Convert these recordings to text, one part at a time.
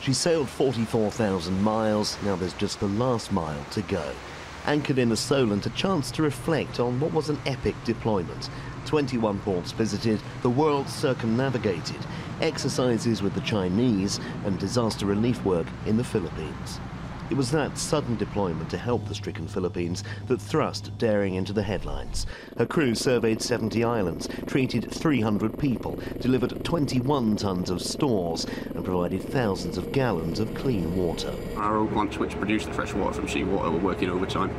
She sailed 44,000 miles, now there's just the last mile to go. Anchored in the Solent, a chance to reflect on what was an epic deployment. 21 ports visited, the world circumnavigated, exercises with the Chinese and disaster relief work in the Philippines. It was that sudden deployment to help the stricken Philippines that thrust Daring into the headlines. Her crew surveyed 70 islands, treated 300 people, delivered 21 tons of stores and provided thousands of gallons of clean water. Our plants, which produce the fresh water from seawater, were working overtime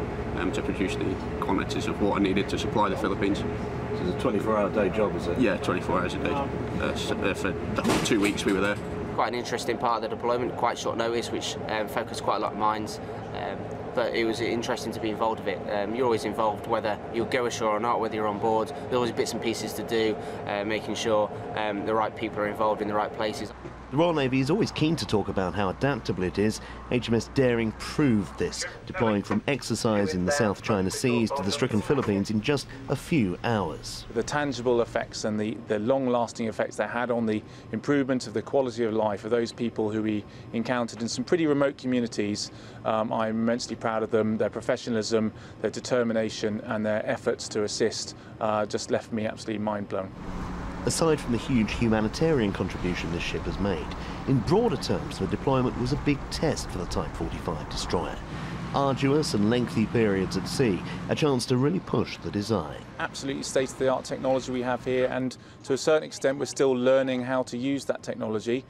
to produce the quantities of water needed to supply the Philippines. So it's a 24-hour day job, is it? Yeah, 24 hours a day. For the 2 weeks we were there. Quite an interesting part of the deployment, quite short notice, which focused quite a lot of minds. But it was interesting to be involved with it. You're always involved, whether you go ashore or not, whether you're on board. There's always bits and pieces to do, making sure the right people are involved in the right places. The Royal Navy is always keen to talk about how adaptable it is. HMS Daring proved this, deploying from exercise in the South China Seas to the stricken Philippines in just a few hours. The tangible effects and the long-lasting effects they had on the improvement of the quality of life of those people who we encountered in some pretty remote communities, I'm immensely proud of them. Their professionalism, their determination and their efforts to assist just left me absolutely mind-blown. Aside from the huge humanitarian contribution this ship has made, in broader terms, the deployment was a big test for the Type 45 destroyer. Arduous and lengthy periods at sea, a chance to really push the design. Absolutely state-of-the-art technology we have here, and to a certain extent we're still learning how to use that technology.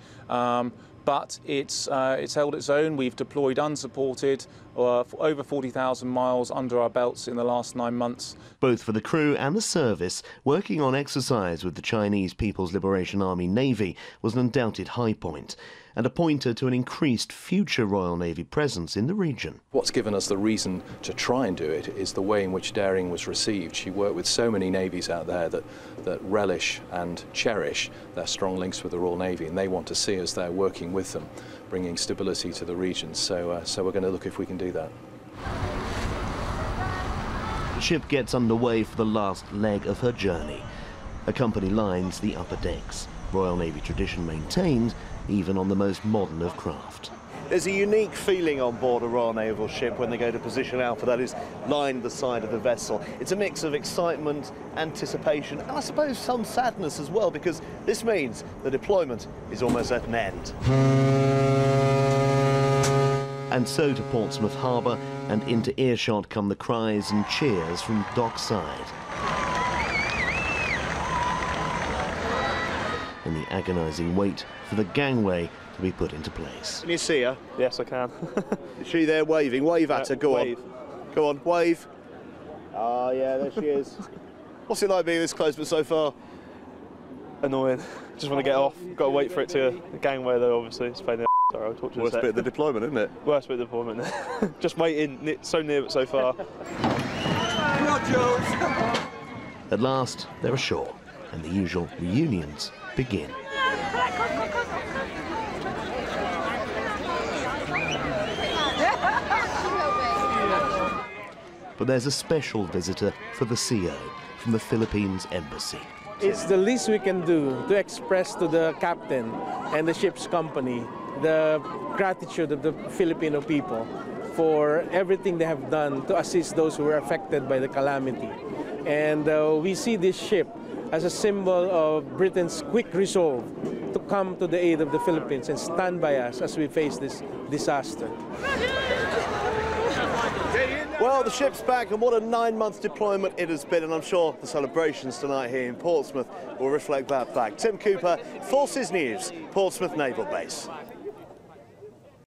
But it's held its own. We've deployed unsupported for over 40,000 miles under our belts in the last 9 months. Both for the crew and the service, working on exercise with the Chinese People's Liberation Army Navy was an undoubted high point, and a pointer to an increased future Royal Navy presence in the region. What's given us the reason to try and do it is the way in which Daring was received. She worked with so many navies out there that relish and cherish their strong links with the Royal Navy, and they want to see us there working with them, bringing stability to the region. So we're going to look if we can do that. The ship gets underway for the last leg of her journey. Her company lines the upper decks. Royal Navy tradition maintained, even on the most modern of craft. There's a unique feeling on board a Royal Naval ship when they go to position alpha, that is, line the side of the vessel. It's a mix of excitement, anticipation, and I suppose some sadness as well, because this means the deployment is almost at an end. And so to Portsmouth Harbour, and into earshot come the cries and cheers from dockside. And the agonising wait for the gangway to be put into place. Can you see her? Yes, I can. Is she there waving? Wave at her, go wave. on. Go on, wave. Oh yeah, there she is. What's it like being this close but so far? Annoying. Just want to get off. Got to wait for it to the gangway though, obviously. It's pain in the Sorry, I'll talk to you in a sec. Worst bit of the deployment, isn't it? Worst bit of the deployment. Just waiting, so near but so far. At last, they're ashore, and the usual reunions begin. But there's a special visitor for the CO from the Philippines Embassy. It's the least we can do to express to the captain and the ship's company the gratitude of the Filipino people for everything they have done to assist those who were affected by the calamity. And we see this ship as a symbol of Britain's quick resolve to come to the aid of the Philippines and stand by us as we face this disaster. Well, the ship's back, and what a 9-month deployment it has been, and I'm sure the celebrations tonight here in Portsmouth will reflect that fact. Tim Cooper, Forces News, Portsmouth Naval Base.